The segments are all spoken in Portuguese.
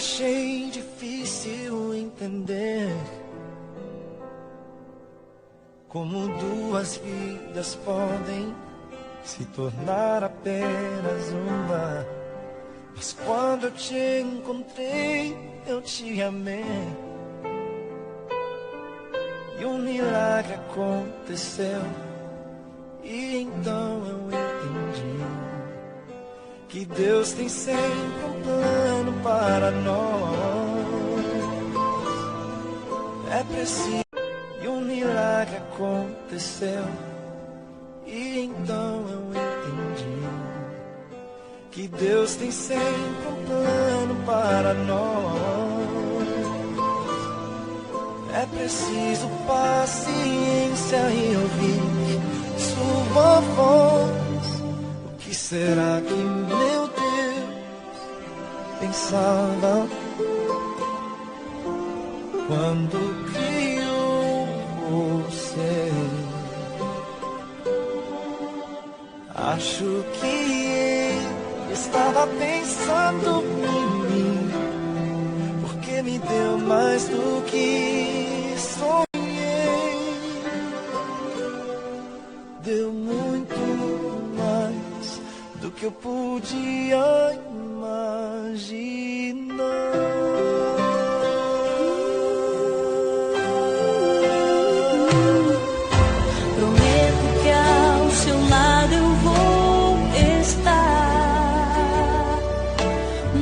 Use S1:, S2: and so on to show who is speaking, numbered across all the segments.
S1: achei difícil entender como duas vidas podem se tornar apenas uma. Mas quando eu te encontrei, eu te amei. E um milagre aconteceu. E então eu entendi que Deus tem sempre um plano para nós. É preciso. E um milagre aconteceu. E então eu entendi que Deus tem sempre um plano para nós. É preciso paciência e ouvir sua voz. O que será que meu Deus pensava quando criou você? Acho que ele estava pensando em mim, porque me deu mais do que sonhei. Deu muito mais do que eu podia imaginar.
S2: Prometo que ao seu lado eu vou estar.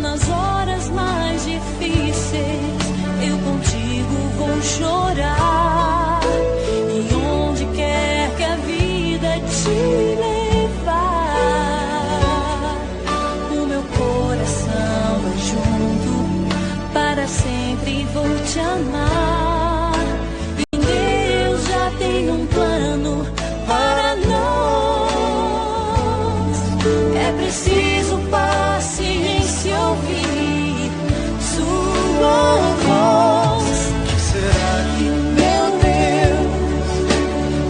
S2: Nas horas mais difíceis eu contigo vou chorar. E onde quer que a vida te levar, o meu coração vai junto, para sempre vou te amar. E Deus já tem um plano para nós. É preciso paciência, ouvir sua voz.
S1: Que será que meu Deus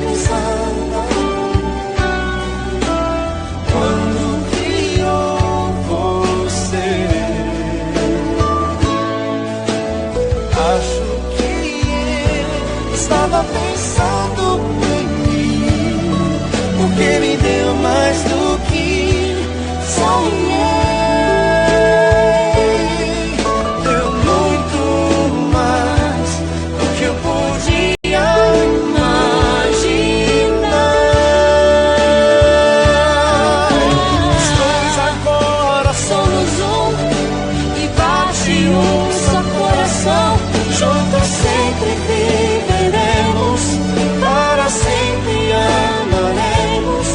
S1: pensava quando criou você? Acho que ele estava pensando em mim, porque me deu mais do que sonhei. Deu muito mais do que eu podia imaginar. Os dois agora somos um, e bate um só coração. Juntos sempre viveremos, para sempre amaremos.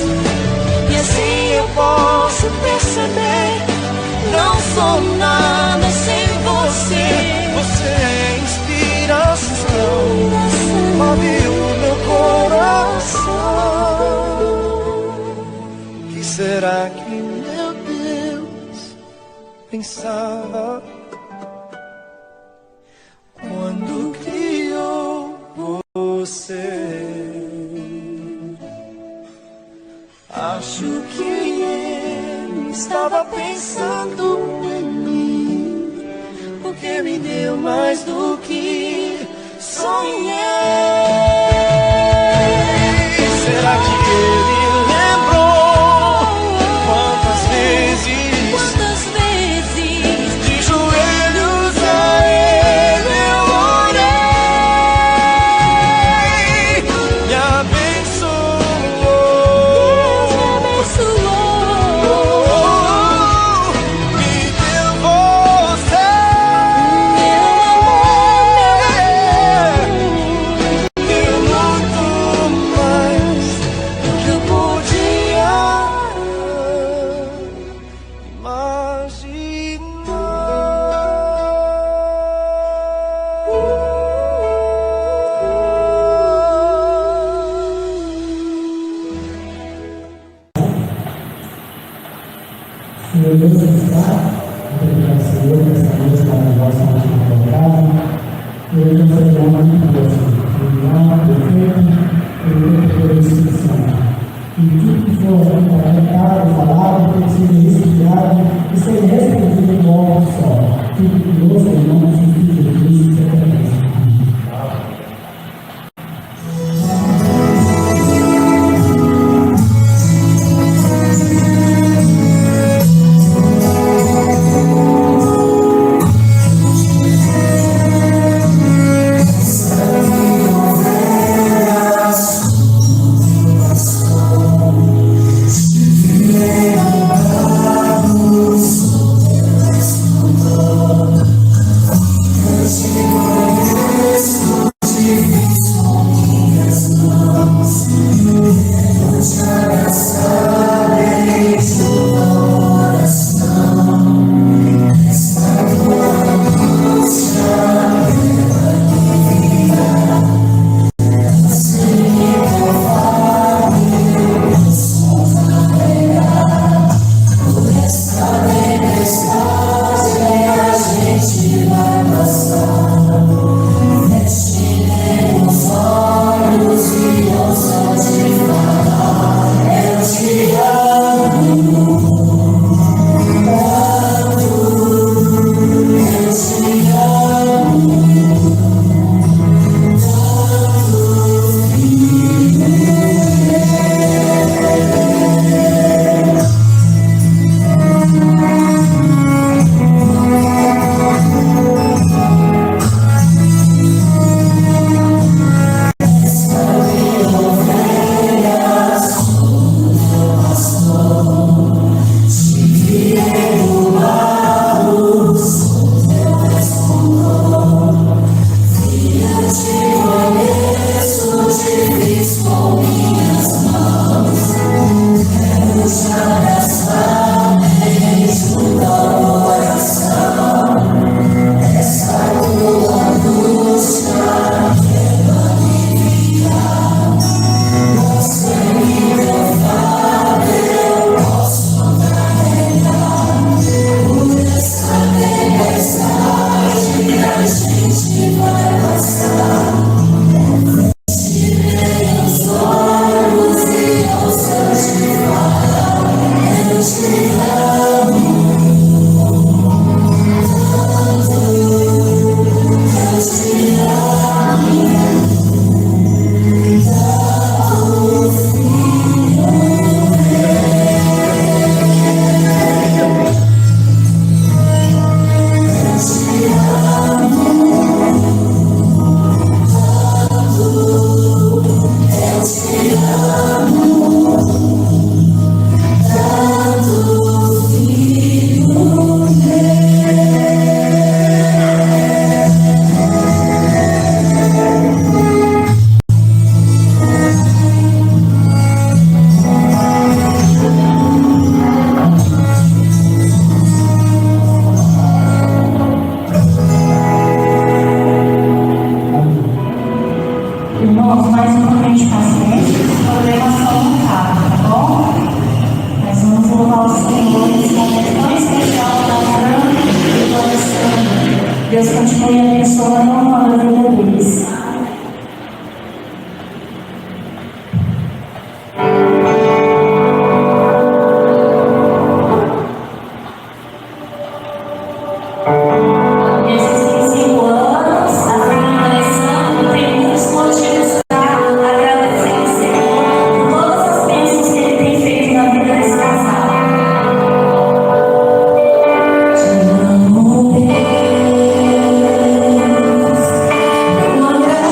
S1: E assim eu posso perceber, não sou nada sem você. Você é inspiração, move o meu coração. Que será que meu Deus pensava quando criou você? Acho que ele estava pensando em mim, porque me deu mais do que sonhei. Será que ele lembrou quantas vezes de joelhos a ele eu orei? Me abençoou, me deu você. Deu muito mais do que eu podia
S3: Senhor Deus está, obrigado, Senhor, nessa noite maravilhosa que nós temos colocado. Senhor Deus, eu te amo muito, Deus. Eu amo, perfeito, por inscrição. E tudo que for comentado, falado, tem sido inspirado e ser respondido em nome só. Tudo que nos
S4: Irmãos, mais um pouquinho de paciência, os problemas são no carro, tá bom? Mas vamos louvar o Senhor nesse momento tão especial, louvando e glorificando. Deus continue abençoando a honra da vida deles.
S2: Uma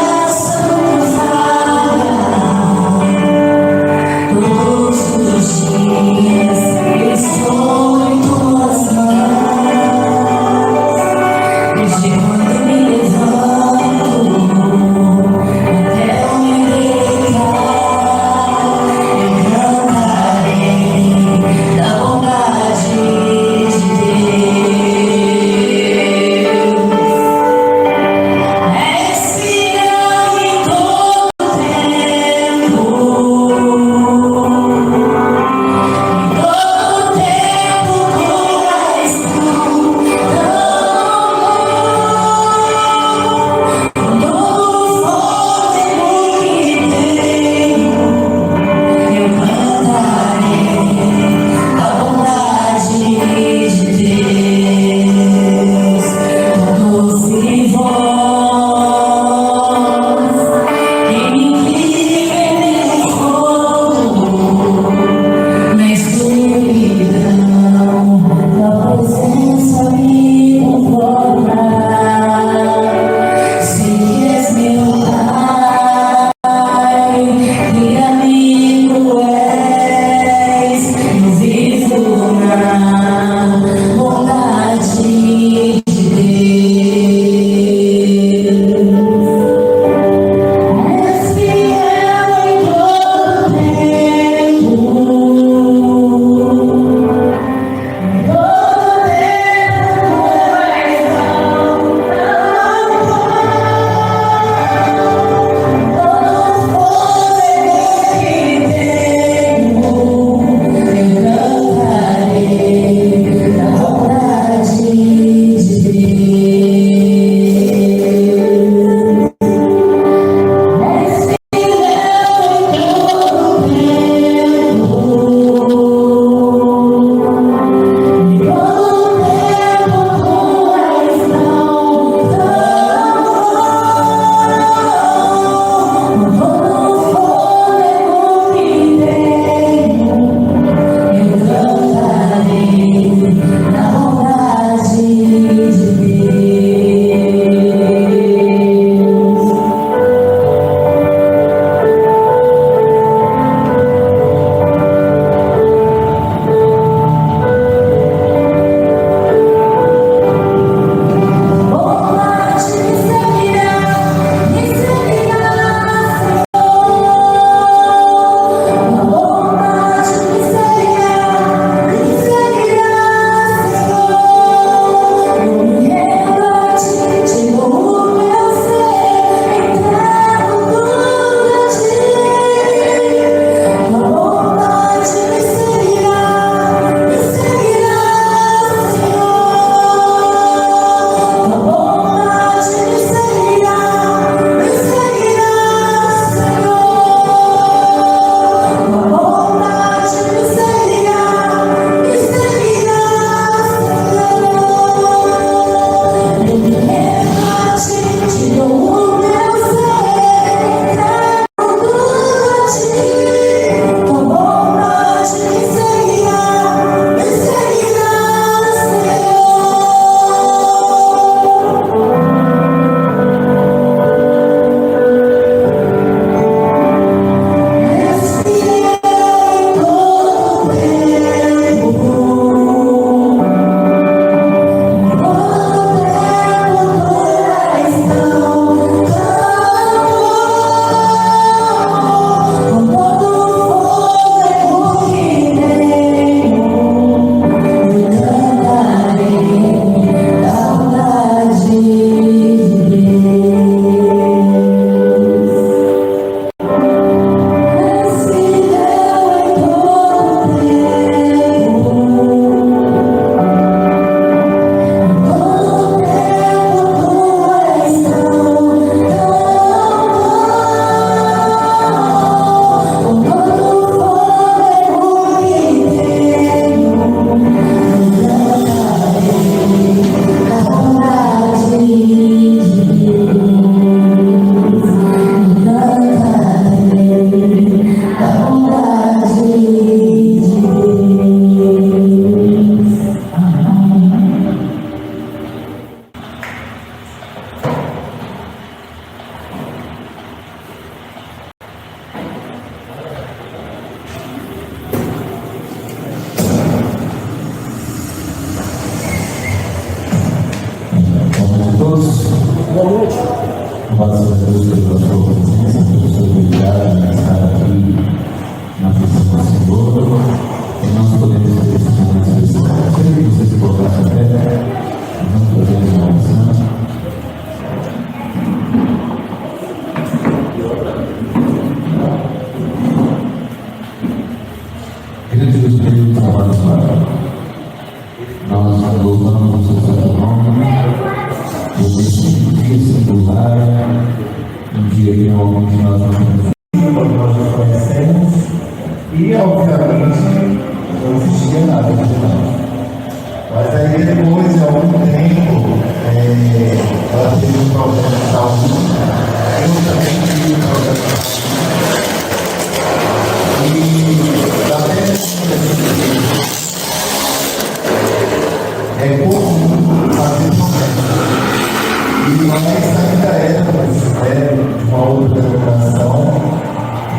S3: provavelmente nós não nos conhecemos, e obviamente não existia nada de nós. Mas aí depois de algum tempo, ela teve um problema de saúde, eu também tive um problema de saúde. E da mesma é comum fazer promessas. E nós ainda éramos de uma outra denominação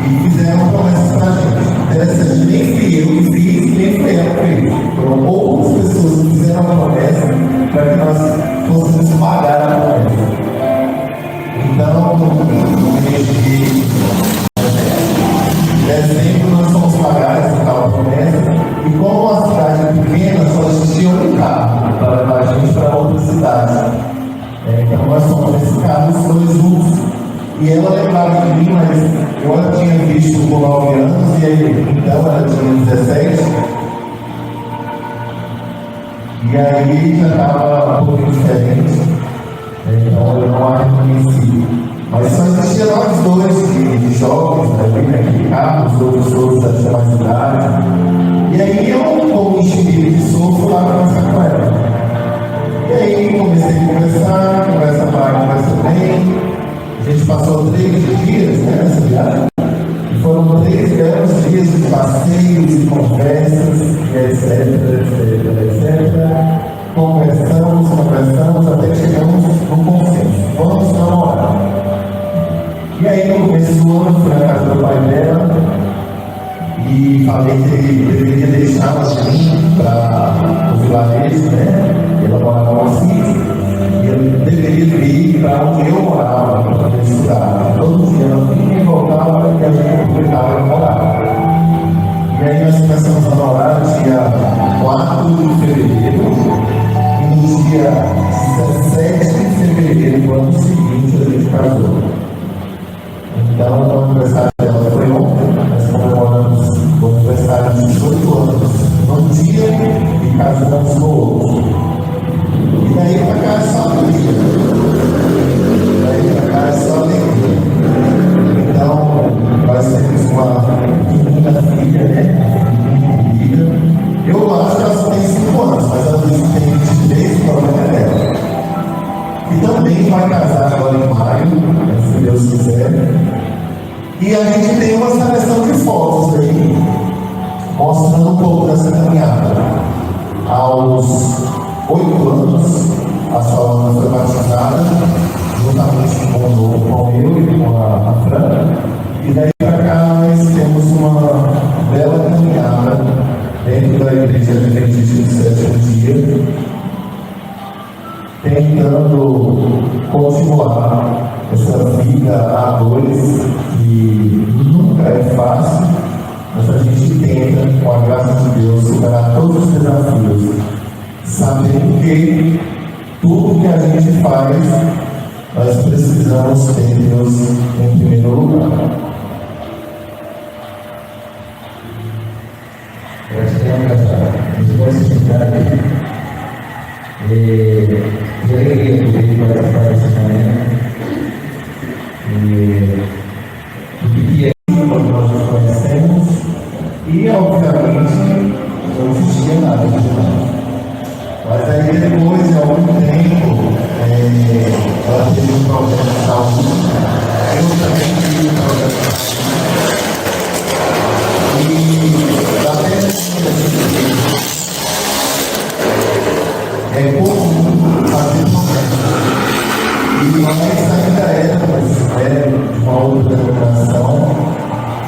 S3: e fizeram promessas para a gente. Interessante, nem fui eu que fiz, nem foi ela que fez. Foram outras pessoas que fizeram a promessa para que nós fôssemos pagar a promessa. Então, no mês de dezembro, nós fomos pagar essa tal promessa. E como a cidade é pequena, só existia um carro para levar a gente para outra cidade. Então nós fomos nesse carro, os dois juntos. E ela lembrava de mim, mas eu a tinha visto por 9 anos, e aí, então ela tinha 17. E aí já estava um pouquinho diferente. Então eu não a reconheci. Mas só existia nós dois de jovens, naquele carro, os outros todos da mais idade. E aí eu, como enxerguei de sul, fui lá conversar com ela. E aí comecei a conversar, conversa vai, conversa bem. A gente passou 3 dias nessa viagem. E foram 3 belos dias de passeios e conversas, etc. Conversamos, até chegamos no consenso. Vamos namorar. E aí no começo do ano, fui na casa do pai dela e falei que ele deveria deixá-la de mim para o vilarejo, né? Ela morava no sítio, e ele deveria vir para onde eu morava, para poder estudar. Todo dia ela vinha e voltava, e a gente aproveitava e morava. E aí nós começamos a namorar no dia 4 de fevereiro, e no dia 17 de fevereiro do ano seguinte a gente casou. Então, o aniversário dela foi ontem, nós comemoramos o aniversário de 18 anos num dia e casamos no outro. E daí para cá é só alegria. Então, nós temos uma menina filha, né? Eu acho que ela só tem 5 anos, mas ela disse que tem 23, o problema é dela. E também vai casar agora em maio, se Deus quiser. E a gente tem uma seleção de fotos aí, mostrando um pouco dessa caminhada. Aos 8 anos, a Salana foi batizada, juntamente com eu e com a Fran. E daí para cá nós temos uma bela caminhada dentro da Igreja Adventista do Sétimo Dia, tentando continuar essa vida a dois, que nunca é fácil, mas a gente tenta, com a graça de Deus, superar todos os desafios, sabendo que tudo que a gente faz, nós precisamos ter Deus em primeiro lugar. Gratidão, a gente vai se sentar aqui. Que alegria poder participar dessa manhã. O que é isso, nós nos conhecemos, e obviamente não existia nada de nós. Mas aí depois de algum tempo, ela teve um problema de saúde, eu também tive um problema de saúde. E da mesma é comum fazer promessas. E nós ainda éramos de uma outra denominação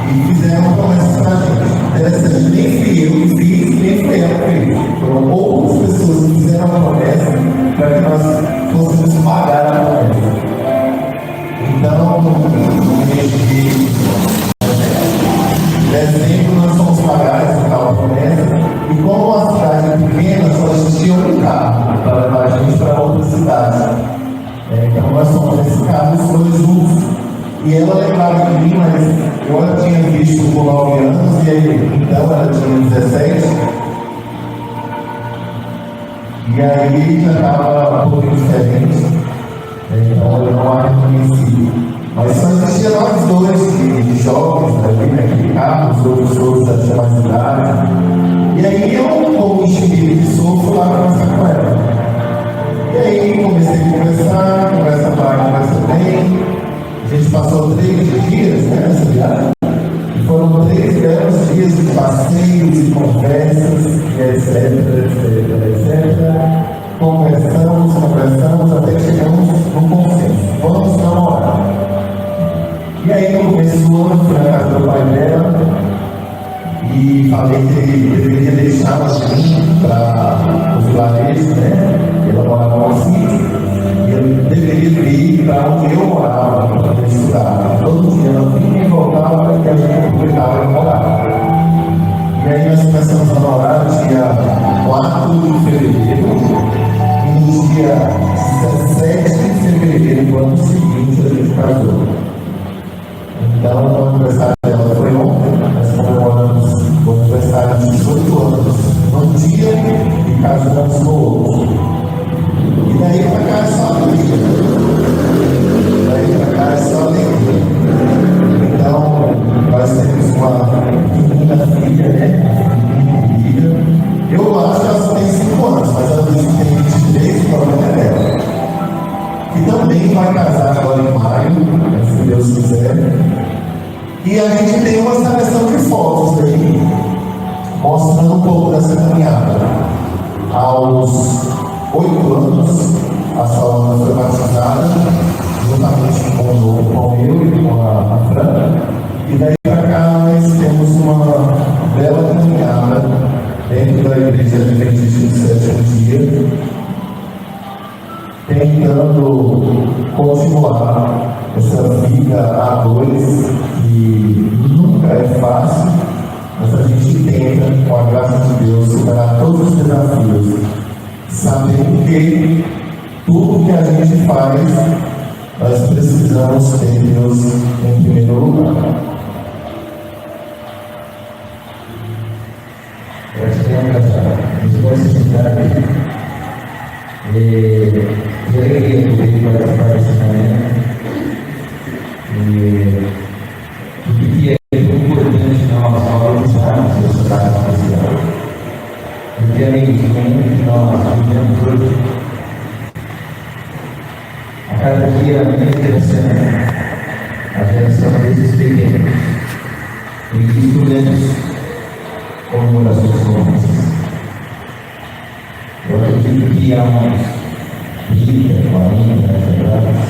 S3: e fizeram promessas para a gente. Interessante, nem fui eu que fiz, nem foi ela que fez. Foram outras pessoas que fizeram a promessa para que nós fôssemos pagar a promessa. Então, no mês de dezembro, nós fomos pagar essa tal promessa. E como a cidade é pequena, só existia um carro para levar a gente para outra cidade. Então nós fomos nesse carro, os dois juntos. E ela lembrava de mim, mas eu a tinha visto por 9 anos, e aí, então ela tinha 17. E aí já estava um pouquinho diferente. Então eu não a reconheci.
S5: Mas só existia nós dois de jovens ali, né? Que carros, outros já tinham mais idade. E aí eu, como enxerguei de sofro, lá para conversar com ela. E aí comecei a conversar, conversa vai, conversa bem. A gente passou 3 dias, né, nessa viagem. E foram 3 belos dias de passeios e conversas, e etc. Conversamos, até que chegamos num consenso. Vamos namorar. E aí, no começo do ano, fui na casa do pai dela e falei que ele deveria deixar ela vir para os vilarejos, né? Ela morava no sítio e ele deveria vir para onde eu morava, para poder estudar. Todo dia ela vinha e voltava e a gente aproveitar para morar. E aí, nós começamos a namorar no dia 4 de fevereiro. E no dia 17 de fevereiro do ano seguinte, a gente casou. Então, o aniversário dela foi ontem, nós comemoramos o aniversário de 18 anos num dia e casamos no outro. E daí pra cá é só alegria. Então, nós temos uma menina filha, né? Eu acho que ela só tem 5 anos, mas ela disse que tem 23 e o problema é dela. Que também vai casar agora em maio, se Deus quiser. E a gente tem uma seleção de fotos aí, mostrando um pouco dessa caminhada. Aos 8 anos, a Salana foi batizada, juntamente com eu e com a Fran. E daí para cá nós temos uma bela caminhada dentro da Igreja Adventista do Sétimo Dia, tentando continuar essa vida a dois, que nunca é fácil, mas a gente tenta, com a graça de Deus, superar todos os desafios, sabendo que tudo que a gente faz, nós precisamos ter Deus em primeiro lugar.
S6: A gente vai se sentar aqui. Eu alegria poder participar dessa manhã. O que é muito importante nós valorizarmos essa data especial. Porque é meio que nós vivemos hoje. A cada dia a minha geração desses pequenos, em instrumentos como orações românticas. Eu acredito que há umas 30, 40 anos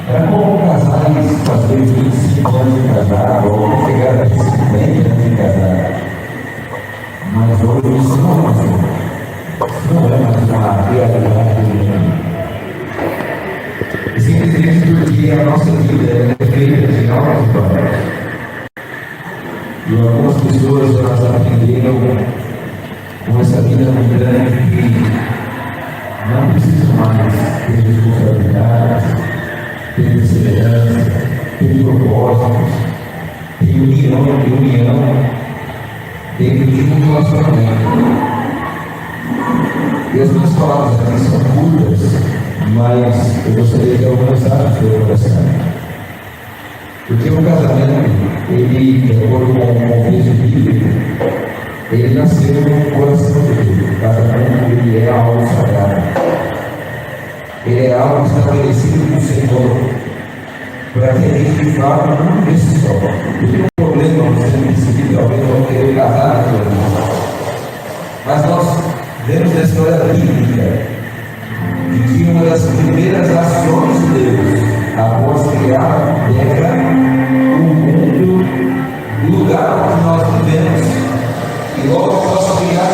S6: era como casais fazer 25 anos de casado, ou chegar a 50 anos de casado. Mas hoje isso não é mais uma realidade. Simplesmente porque a nossa vida é feita de novas histórias. E algumas pessoas elas aprenderam com essa vida mundana que não precisam mais ter responsabilidades, ter perseverança, ter propósitos, ter união dentro de um relacionamento. E as minhas palavras aqui são curtas, mas eu gostaria de alcançar o seu coração. Porque o casamento, ele, de acordo com o contexto bíblico, ele nasceu no coração de Deus. O casamento, ele é algo sagrado. Ele é algo estabelecido no Senhor, para que a gente de fato não desse só. Eu tenho um problema, você me decidir, talvez não querer casar, mas nós vemos na história bíblica de que uma das primeiras ações de Deus após criar a terra, o mundo, o lugar onde nós vivemos, e logo após criar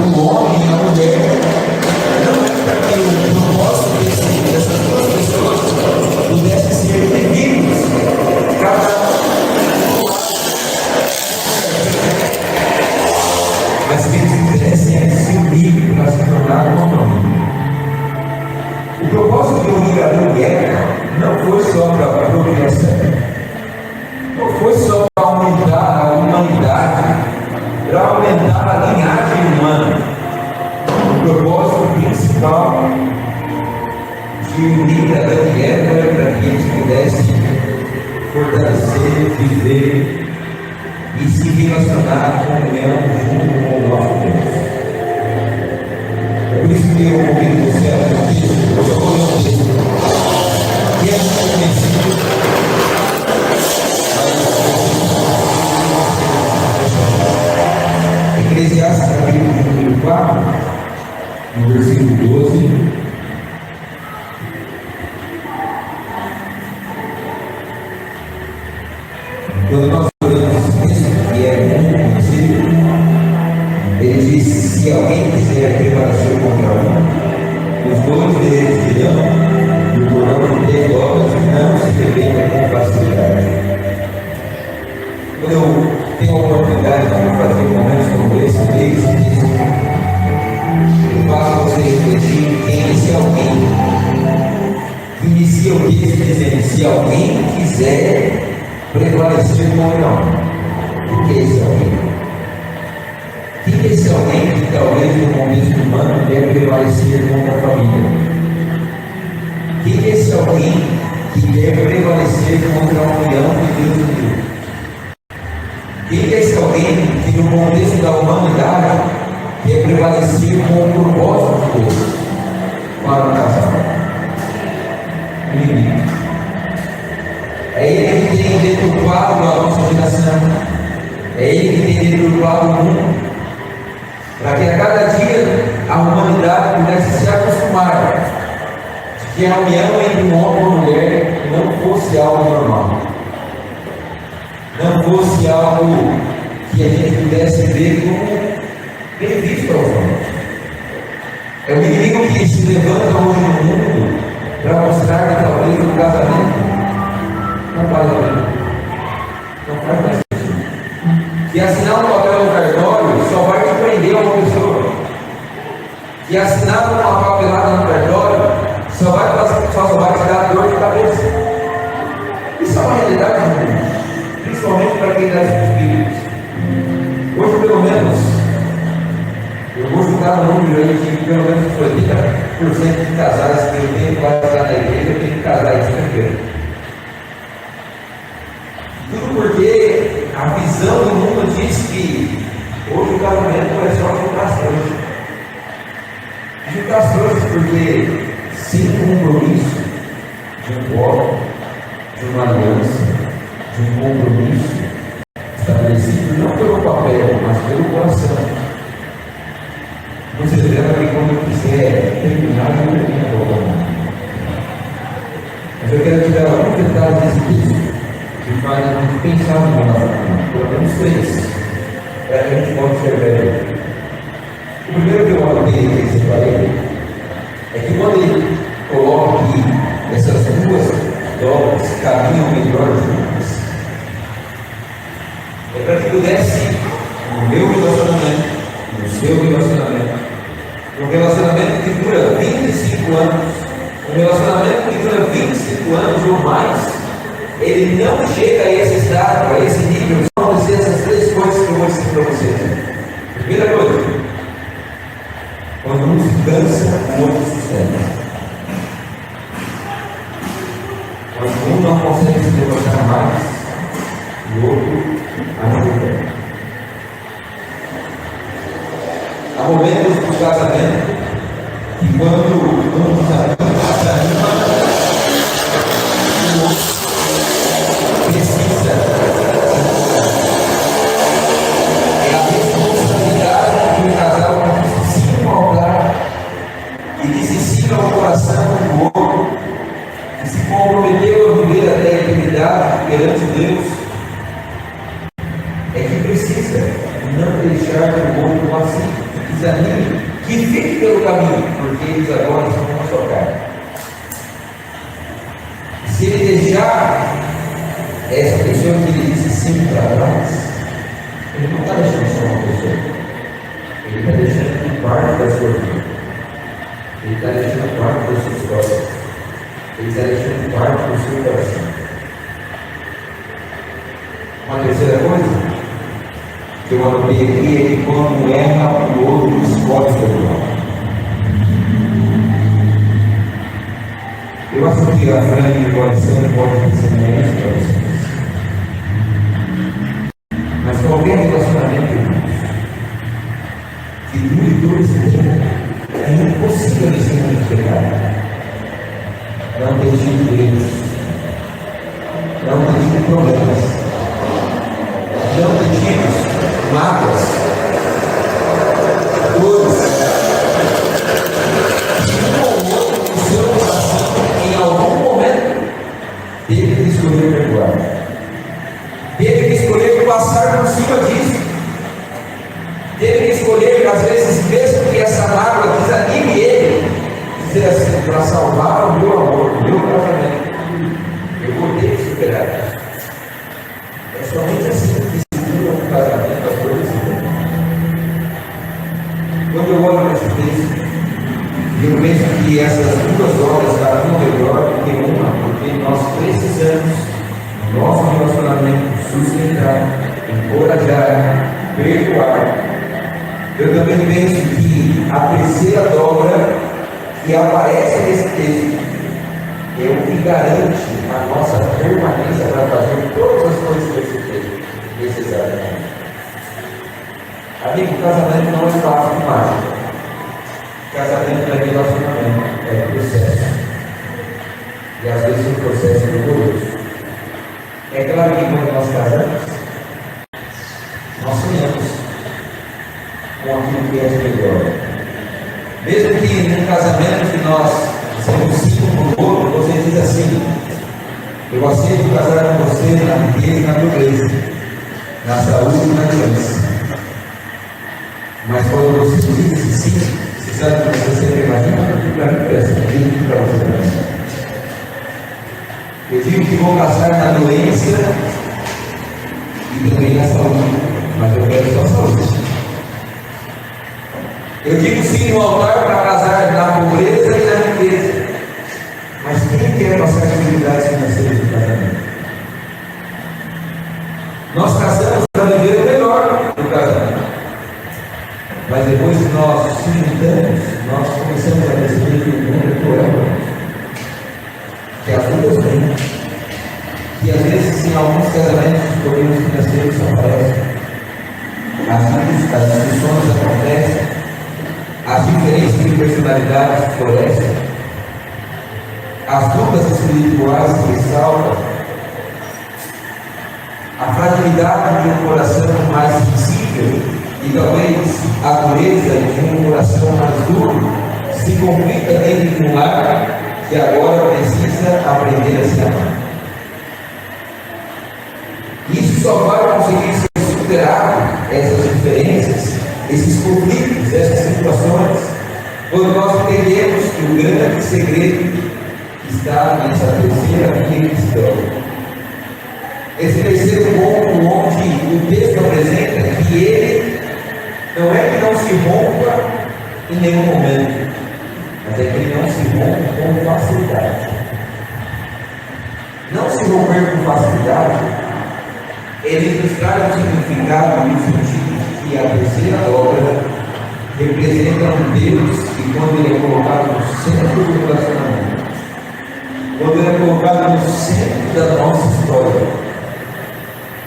S6: o homem e a mulher, não para que o propósito dessas duas pessoas pudessem ser definidos, mas que eles pudessem se unir para se tornar um homem. O propósito de unir a mulher não foi só para a procriação, não foi só para aumentar a humanidade, para aumentar a linhagem humana. O propósito principal de unir a mulher era para que eles pudessem fortalecer, viver e se relacionar com o união junto com o nosso Deus. É por isso que eu convido você a fazer isso. Eu estou falando disso. E é muito conhecido. Eclesiastes capítulo 4, no versículo 12. Quando nós olhamos isso, que é muito conhecido, ele diz: se alguém quiser prevalecer contra um, os dois deles dirão, e o cordão de 10 obras não se rebenta com facilidade. Quando eu tenho a oportunidade de fazer momentos como esse, eu faço você refletir quem é esse alguém. Inicia o texto dizendo: se alguém quiser prevalecer com o não. O que é esse alguém? Quem é esse alguém que talvez no contexto humano deve prevalecer contra a família? Quem é esse alguém que deve prevalecer contra a união de Deus e Deus? Quem é esse alguém que no contexto da humanidade deve prevalecer com o propósito de Deus para o casal? O inimigo. É ele que tem deturpado a nossa geração. É ele que tem deturpado o mundo. Para que a cada dia a humanidade pudesse se acostumar de que a união entre um homem e uma mulher não fosse algo normal. Não fosse algo que a gente pudesse ver como bem visto aos homens. É o inimigo que se levanta hoje no mundo para mostrar que talvez o casamento não vale a pena. Não faz mais sentido. Que assinar um papel no cartório só vai te prender a uma pessoa. Que assinar uma papelada no cartório só vai te dar dor de cabeça. Isso é uma realidade do mundo. Principalmente para quem dá esses espíritos. Hoje, pelo menos, eu vou chutar um número aí de pelo menos 80% de casais que eu tenho que casar na igreja, eu tenho que casar isso primeiro. Tudo porque a visão do mundo diz que hoje o casamento é só juntar trouxas. Juntar trouxas porque sem compromisso de um voto, de uma aliança, de um compromisso estabelecido não pelo papel, mas pelo coração. Você lembra que quando eu quiser terminar, eu termino a boca. Mas eu quero te dar alguns detalhes desse texto que faz a gente pensar no relacionamento, pelo menos 3, para que a gente possa observar. O primeiro que eu anotei aqui, que separei, é que quando ele coloca aqui essas duas dobras caminham melhor juntas, é para que pudesse, no meu relacionamento, no seu relacionamento, um relacionamento que dura 25 anos, um relacionamento que dura 25 anos ou mais, ele não chega a esse estado, a esse nível. Vão acontecer essas 3 coisas que eu vou dizer para vocês. Primeira coisa, quando um se cansa, o outro sustenta. Quando um não consegue se levantar mais, o outro ajuda. Há momentos do casamento que quando um desanima, o outro precisa. É a responsabilidade do casal para que se sinta ao lado e que se sinta ao coração do outro, que se comprometeu a viver até a eternidade perante Deus. É que precisa não deixar que o outro vacile, que desanime, que fique pelo caminho, porque eles agora estão na sua carne. Se ele deixar essa pessoa que ele disse sim para trás, ele não está deixando só uma pessoa, ele está deixando parte da sua vida, ele está deixando parte da sua história, ele está deixando parte do seu coração. Uma terceira coisa que eu anotei aqui é que quando erra, o outro escolhe perdoar. Eu acho que a grande coração pode ser isso para vocês. às vezes, mesmo que essa mágoa desanime ele, dizer assim, para salvar o meu amor, o meu casamento, eu vou ter que superar isso. É somente assim que se cura um casamento, as coisas mudam. Quando eu olho nesse texto, eu vejo que essas duas obras darão melhor do que uma, porque nós precisamos, no nosso relacionamento, sustentar, encorajar, perdoar. Eu também penso que a terceira dobra que aparece nesse texto é o que garante a nossa permanência para fazer todas as coisas que esse texto necessariamente. Amigo, casamento não é fácil demais. Casamento é relacionamento, é processo. E às vezes o processo é doloroso. É claro que quando nós casamos, nós sonhamos com aquilo que é de melhor. Mesmo que num casamento que nós dizemos sim um para o outro, você diz assim: eu aceito casar com você na riqueza e na pobreza, na saúde e na doença. Mas quando você diz esse sim, você sabe que você sempre imagina que para mim presta, eu digo para você também. Eu digo que vou casar na doença e também na saúde, mas eu quero só saúde. Eu digo sim no altar para casar na pobreza e na riqueza. Mas quem quer passar dificuldades financeiras no casamento? Nós casamos para viver o melhor do casamento. Mas depois que nós se juntamos, nós começamos a perceber que o mundo é cruel. Que as lutas vêm. Que às vezes em alguns casamentos os problemas financeiros aparecem. As discussões acontecem. As diferenças de personalidades florescem, as lutas espirituais se ressaltam, a fragilidade de um coração mais sensível e talvez a dureza de um coração mais duro se conflita dentro de um lar que agora precisa aprender a se amar. Isso só vai conseguir ser superado, essas diferenças, esses conflitos, essas situações, quando nós entendemos que o grande segredo está nessa terceira via cristã. Esse terceiro ponto, onde o texto apresenta que ele não é que não se rompa em nenhum momento, mas é que ele não se rompe com facilidade. Não se romper com facilidade, ele nos traz um significado e um sentido que a terceira obra representa um Deus que, quando ele é colocado no centro do relacionamento, quando ele é colocado no centro da nossa história,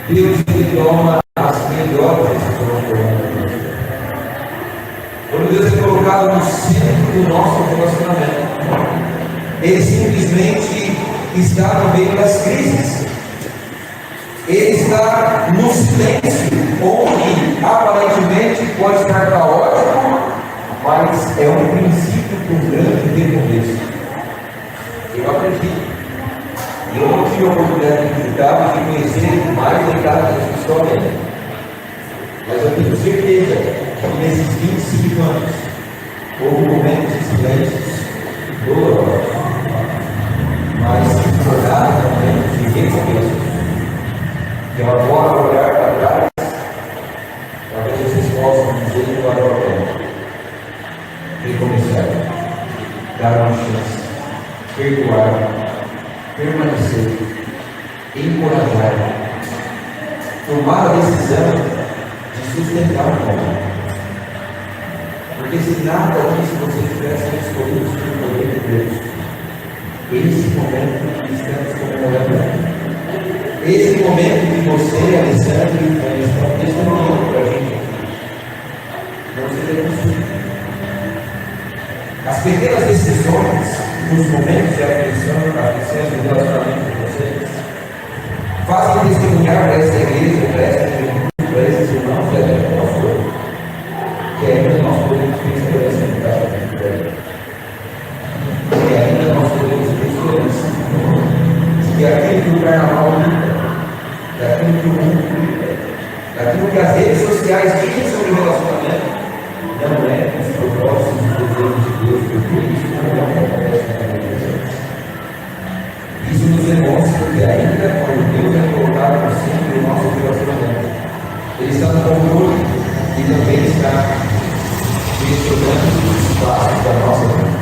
S6: Deus ele toma as melhores decisões. Quando Deus é colocado no centro do nosso relacionamento, ele simplesmente está no meio das crises. Ele está no silêncio, onde aparentemente pode estar caótico, mas é um princípio de um grande recomeço. Eu acredito. Eu não tive a oportunidade de visitar e de conhecer mais detalhes dessa história, mas eu tenho certeza que nesses 25 anos houve momentos de silêncios dolorosos, mas se tornaram momentos de recomeço. Que ao agora olhar para trás, talvez vocês possam dizer que valeu a pena recomeçar, dar uma chance, perdoar, permanecer, encorajar, tomar a decisão de sustentar o momento. Porque se nada disso você tivesse escolhido pelo poder de Deus, esse momento que estamos comemorando, esse momento que você, Alessandro, está testemunhando para a gente, não seria possível. As pequenas decisões, nos momentos de aflição do relacionamento de vocês, fazem testemunhar para essa igreja, para esses irmãos, que ainda não foi, que ainda nós podemos ter esperança no casamento, que ainda nós podemos ter esperança, que aquilo que o carnaval grita, daquilo que o mundo grita, daquilo que as redes sociais dizem sobre o relacionamento, não é os propósitos e desejos de Deus por tudo isso que não acontece na vida. Isso nos demonstra que ainda quando Deus é colocado no centro do nosso relacionamento, Ele está no controle e também está direcionando os passos da nossa vida.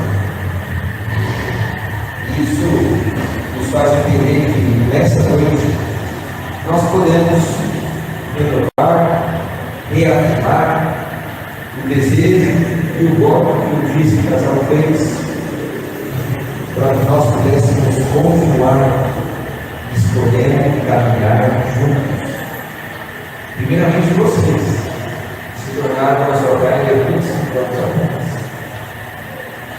S6: Isso nos faz entender que nessa noite nós podemos renovar, reafirmar o desejo e o voto que o disse que casal fez, para que nós pudéssemos continuar escolhendo caminhar juntos. Primeiramente vocês se tornaram a sua carne há 25 anos atrás.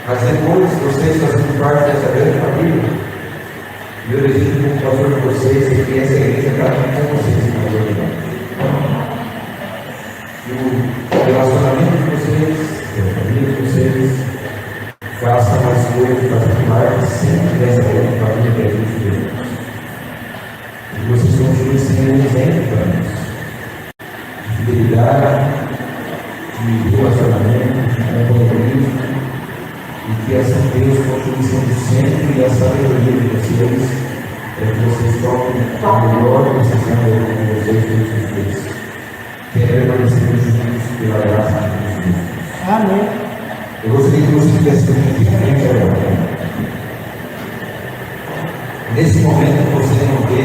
S6: Mas depois vocês fazendo parte dessa grande família, meu desejo como pastor de vocês é que essa igreja caminhe com vocês em autoridade. E o relacionamento de vocês, a família de vocês, faça mais coisas para afirmar sempre dessa grande família que a gente vê. E vocês continuem sendo um exemplo para nós. De fidelidade, de relacionamento, de compromisso. E que essa Deus continue sendo sempre a sabedoria de vocês, para que vocês tomem a melhor decisão de vocês todos os dias. Quero permanecer juntos pela graça de Deus.
S3: Amém.
S6: Eu gostaria que você estivesse tranquilamente agora. Nesse momento você não vê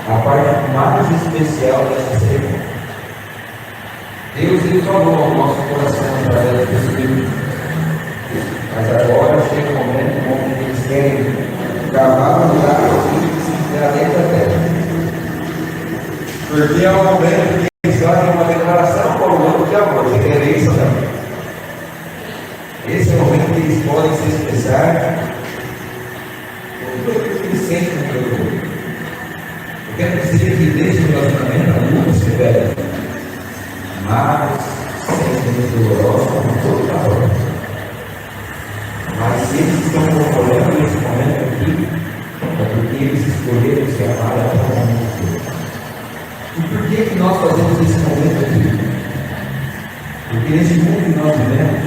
S6: a parte mais especial dessa cerimônia. Deus ele falou ao nosso coração através desse livro. Mas agora chega o momento onde eles querem gravar um lugar lá dentro da terra. Porque é o momento que eles fazem uma declaração para o outro de amor. Você quer ver isso também? Esse é o momento que eles podem se expressar com tudo aquilo que eles sentem no outro. Eu quero dizer que desde o relacionamento a luta se revela. Mas, sentimentos dolorosos, como todo casal. Mas se eles estão concordando nesse momento aqui, é porque eles escolheram se amar até o momento. E por que nós fazemos esse momento aqui? Porque nesse mundo que nós vivemos,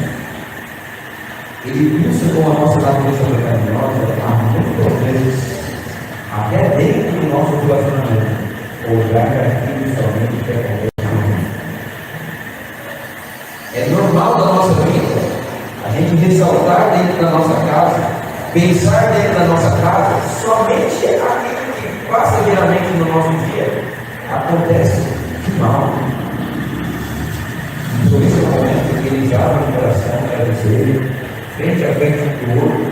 S6: ele pulsa com a nossa natureza pecaminosa há muitas vezes, até dentro do nosso relacionamento, olhar aquilo somente que acontece no mundo. É normal da nossa vida a gente ressaltar dentro da nossa casa, pensar dentro da nossa casa, somente aquilo que passa geralmente no nosso dia, acontece de mal. Por isso é o momento que eles abrem o coração para dizer, frente a frente um do outro,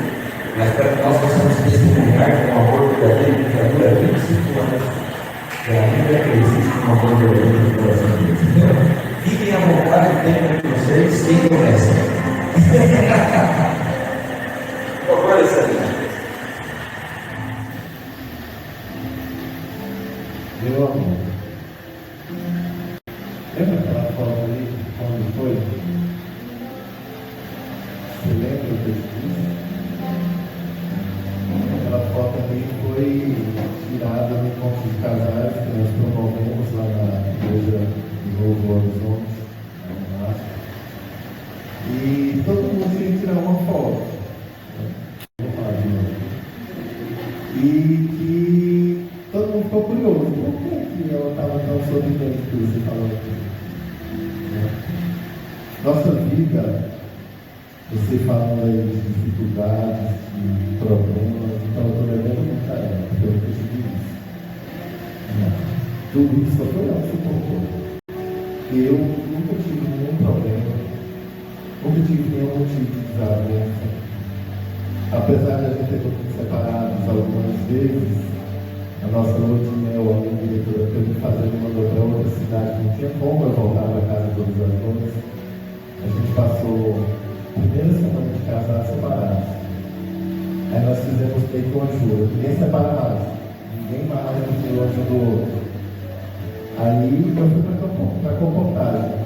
S6: mas para que nós possamos testemunhar com um amor verdadeiro que dura 25 anos, que ainda existe um amor verdadeiro no coração deles. Então, fiquem à vontade do tempo de vocês, quem começa? Por favor, Alessandra.
S5: Meu amor, lembra aquela foto ali, quando foi? Você lembra do que eu disse? Aquela foto ali foi tirada no encontro de casais que nós promovemos lá na igreja de Novo Horizonte. E todo mundo tinha que tirar uma foto. Vou falar de novo. E que todo mundo ficou curioso. Por que ela estava tão sorridente que você falou aqui? Nossa vida, você falando aí de dificuldades, de problemas, então eu estou levando muita época, eu percebi isso. Tudo isso só foi ela que suportou. Eu nunca tive nenhum problema. Nunca tive nenhum motivo de desavença. Apesar de a gente ter ficado separados algumas vezes, a nossa lua de mel, a minha diretora teve que fazer uma para outra cidade, não tinha como eu voltar para casa todas as noites. A gente passou a primeira semana de casar separados. Aí nós fizemos meio que uma jura, ninguém separa mais, ninguém mais do que o anjo do outro. Aí eu fui para a comportagem.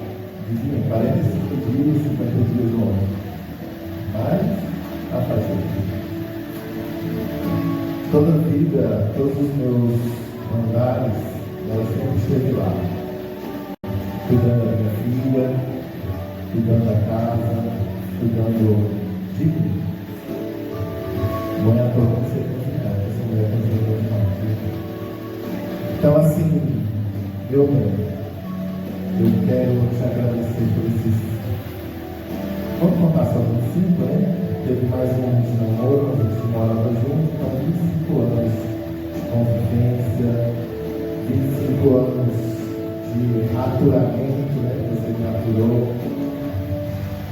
S5: Dizia 45 dias, 50 dias longe. Mas, a fazer. Toda a vida, todos os meus andares, ela sempre esteve lá. Cuidando da minha filha, cuidando da casa, cuidando de mim. Não é à toa que você cozinhar, essa mulher cozinhou demais. Então, assim, meu bem, eu quero te agradecer por esses. Vamos contar só 25, né? Teve mais um ano de namoro, a gente morava junto, então 25 anos de convivência, 25 anos de aturamento, né? Que você me aturou.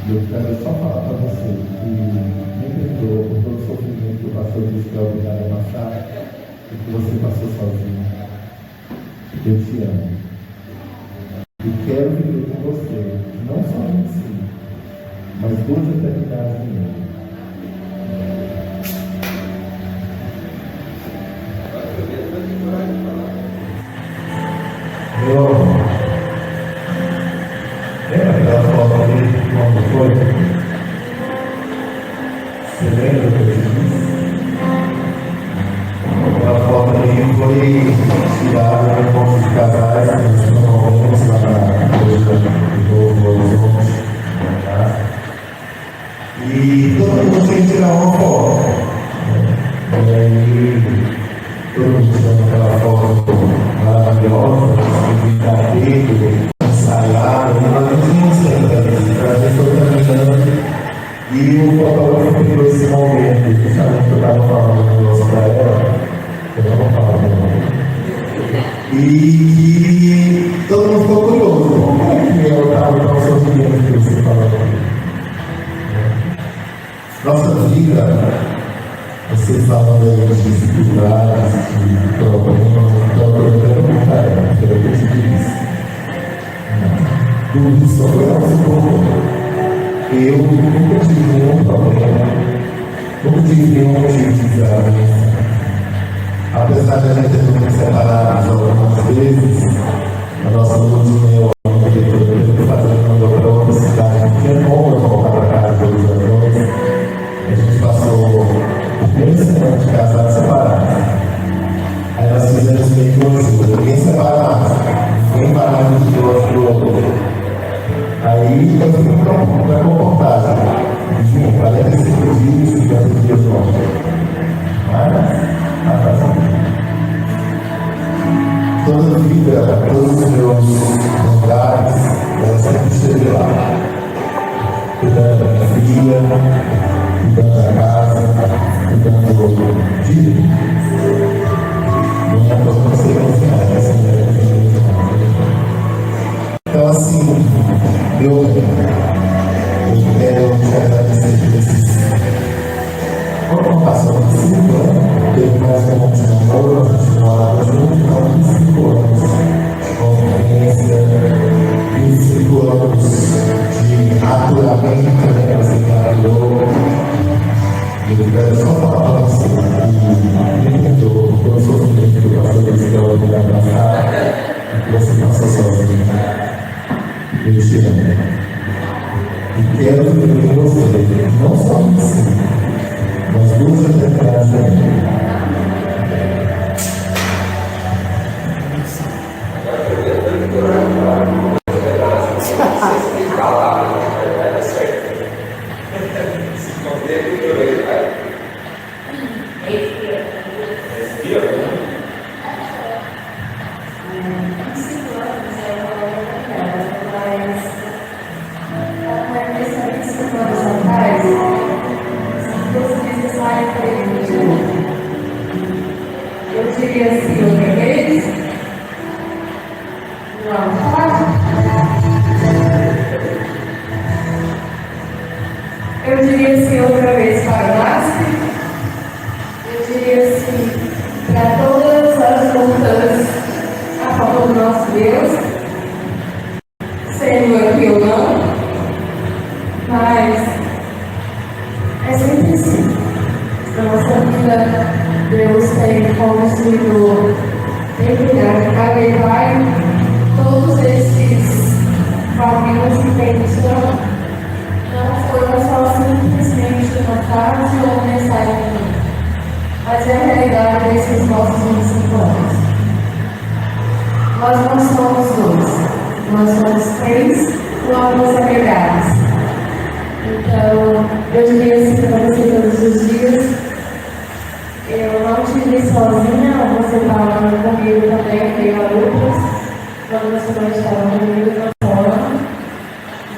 S5: E eu quero só falar para você que me perdoa por todo o sofrimento que o pastor disse que é obrigado a passar e que você passou sozinho. Eu te amo. E quero viver com você, não só 25, mas 2 eternidades em mim.
S6: Meu amor, lembra aquela foto ali quando foi? Você lembra do que eu te disse? Aquela foto ali foi tirada no encontro de casais, nós normalmente lá na igreja do Novo Horizonte. Tá? E todo mundo tem que tirar uma foto. E aí, todo mundo tirando aquela foto maravilhosa, brincadeira, ensaiada, nós não tínhamos tempo, a gente foi caminhando e o fotógrafo pegou esse momento, justamente que eu estava falando no negócio para ela, eu não vou falar não. E todo mundo ficou curioso, como é que eu estava tão sorrindo que você falou? Nossa vida, você falando aí de dificuldades, de problemas, então eu quero perguntar a ela, eu quero que eu te disse. Tudo isso foi nosso corpo. Eu nunca tive nenhum problema, nunca tive nenhum motivo de desavença. Apesar de a gente ter sido separados algumas vezes, a nossa lua de mel, a diretora teve fazendo mandou para outra cidade, não tinha como eu voltar para casa todos os anos. A gente passou o primeiro semana de casado separado. Aí nós fizemos meio que uma ajuda, ninguém separado, ninguém parava de outro do outro. Aí eu fui para comportar, enfim, 45 dias, 50 dias longe. Mas, toda a vida, todos os meus lugares, eu sempre esteve lá, cuidando da minha filha, cuidando da casa, cuidando de mim. Não é para você confiar, essa mulher é demais. Então, assim, eu quero te agradecer por esses. Vamos contar só 25 anos, teve mais um monte de namoro, a gente morava junto, então 25 anos de convivência, 25 anos de aturamento, né? Você me aturou. Eu quero só falar para você que me perdoa por todo o sofrimento que eu passei, que eu vou me abraçar, e que você passou sozinho. Eu te amo. E quero viver com você, não só em si, mas 2 eternidades também.
S4: Eu diria assim outra vez. Não, eu diria assim outra vez para Márcia. Eu diria assim para todas as lutas a favor do nosso Deus, sendo aqui ou não, mas é sempre assim. Na nossa vida, Deus tem conduzido em cada e vai todos esses caminhos que pensam não foram só simplesmente uma frase ou uma mensagem, mas é a realidade desses nossos 25 anos. Nós não somos 2, nós somos 3 com alguns agregados. Então, eu diria assim para você todos os dias, eu não te vi sozinha, você estava comigo também, veio a outras, quando você não estava comigo, não forma,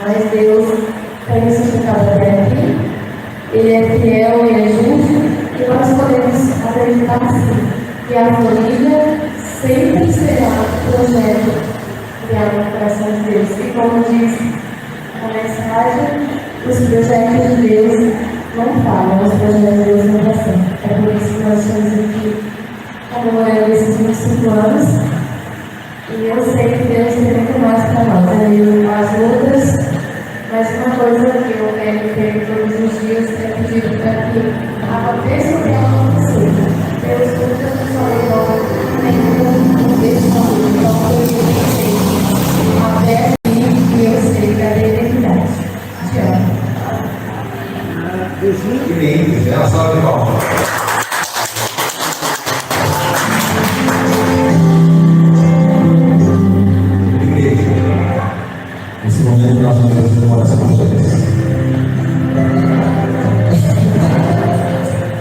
S4: mas Deus tem sustentado até aqui, Ele é fiel, Ele é justo, e nós podemos acreditar sim, que a família sempre será um projeto criado no coração de Deus. E como diz a mensagem, os projetos de Deus não falham, os projetos de Deus não passam. É por isso que nós estamos aqui comemorando esses 25 anos. E eu sei que Deus tem muito mais para nós. Ele as lutas, mas uma coisa que eu quero ter todos os dias é pedir para que aconteça o que acontecer. Deus nunca nos falou nenhum desse momento. Então, eu sei até aqui que eu sei que é a eternidade. Te amo.
S6: Queridos, é uma salva de palmas. Nesse momento nós vamos fazer uma oração com vocês.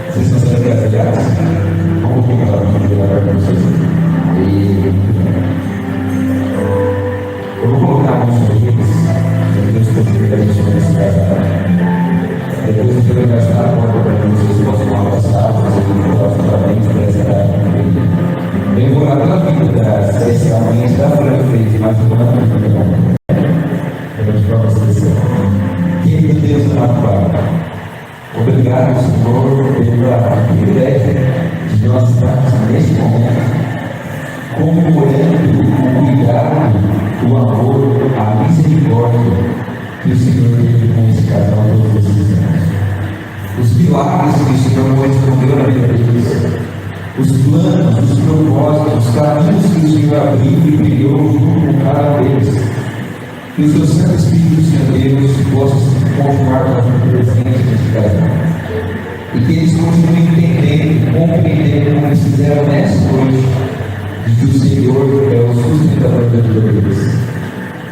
S6: Vocês estão sendo gratificados? Vamos colocar a vida para vocês. Eu vou colocar alguns sorrisos, Deus continue a gente nesse caso. Depois o Senhor vai estar a porta para que vocês possam abraçar, fazer os parabéns para essa data. Eu vou orar pela vida especialmente da Fran, mas eu não Querido Deus amado Pai, obrigado, Senhor, pela privilégio de nós estarmos neste momento comemorando o cuidado, o amor, a misericórdia que o Senhor teve com esse casal todos esses anos. Os milagres que o Senhor correspondeu na vida deles, os planos, os propósitos, os caminhos que o Senhor abriu e brilhou com cada vez. Que o seu Santo Espírito, Senhor Deus, possa se continuar fazendo presente neste casal. E que eles continuem entendendo, compreendendo como eles fizeram nessa noite, de que o Senhor é o sustentador da vida deles.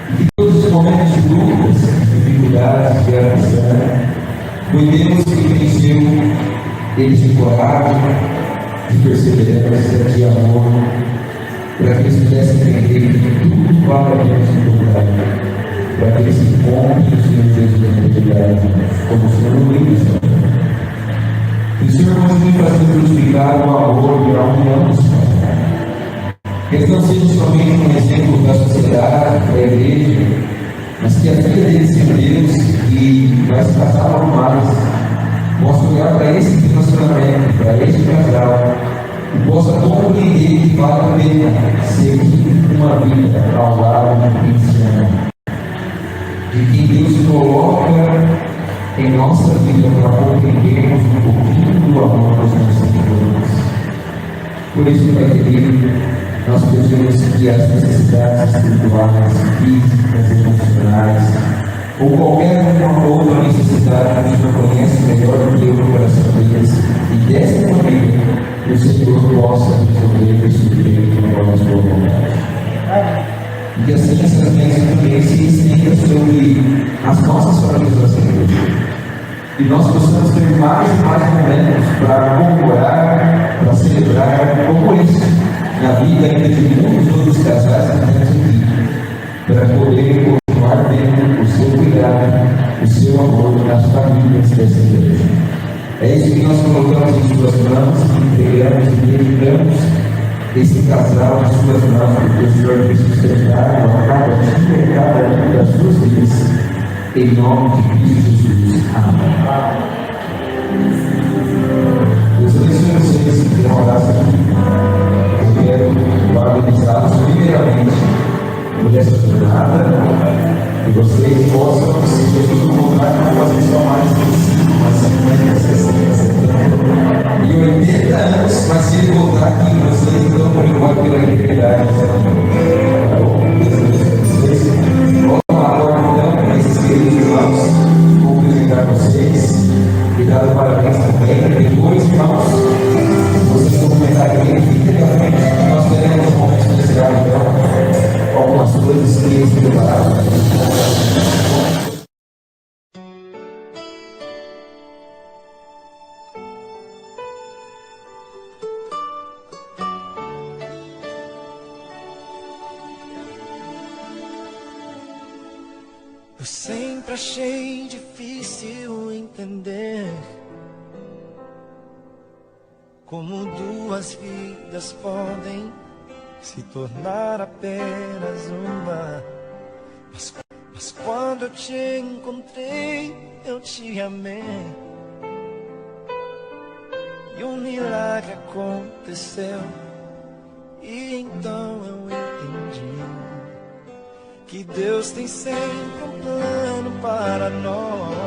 S6: E que todos os momentos de dúvidas, de dificuldades, de oração, foi Deus que venceu eles de coragem, de perseverança, de amor, para que eles pudessem entender que tudo vale a pena se procurar. Para que eles se encontrem o Senhor Deus da eternidade, como o Senhor não lembra, Senhor. Que o Senhor continue fazendo frutificar o amor e a união dos pais. Que eles não sejam somente um exemplo da sociedade, da igreja, mas que a filha deles, Senhor Deus, que vai se passar logo mais, possa olhar para esse relacionamento, para esse casal, e possa compreender que vale a pena seguir uma vida ao lado de quem se ama. De que Deus coloca em nossa vida para compreendermos um pouquinho do amor dos nossos irmãos. Por isso, Pai querido, nós pedimos que as necessidades espirituais, físicas, emocionais, ou qualquer uma outra necessidade que a gente não conhece melhor do que o coração deles, e dessa maneira o Senhor possa resolver esse direito na nossa vontade. E que assim essas bênçãos também se estendam sobre as nossas famílias brasileiras. E nós possamos ter mais e mais momentos para comemorar, para celebrar, como isso, na vida ainda de muitos outros casais que temos aqui, para poder continuar tendo o seu cuidado, o seu amor nas famílias dessa igreja. É isso que nós colocamos em suas mãos, entregamos e dedicamos esse casal em suas mãos, porque o Senhor vai sustentar a cada dia e cada uma das suas vidas, em nome de Cristo Jesus. Amém. Deus abençoe vocês que queiram orar aqui. Eu quero parabenizá-los primeiramente por essa jornada, que vocês possam se encontrar com vocês só mais de 50, 60, 70 e 80 anos, mas se ele voltar aqui, vocês estão por enquanto pela eternidade. Tá bom? Deus abençoe vocês. Vamos agora então para esses queridos irmãos, cumprimentar vocês e dar um parabéns também. Depois, irmãos, vocês cumprimentarem ele, fiquem à frente. Nós teremos um momento especial então, algumas coisas que eles prepararam.
S1: Eu sempre achei difícil entender como duas vidas podem se tornar apenas uma. Mas quando eu te encontrei, eu te amei. E um milagre aconteceu. E então eu entendi que Deus tem sempre um plano para nós.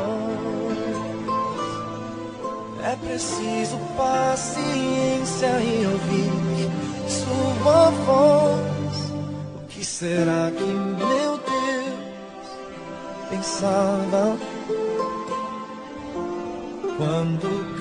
S1: É preciso paciência e ouvir sua voz. O que será que meu Deus pensava quando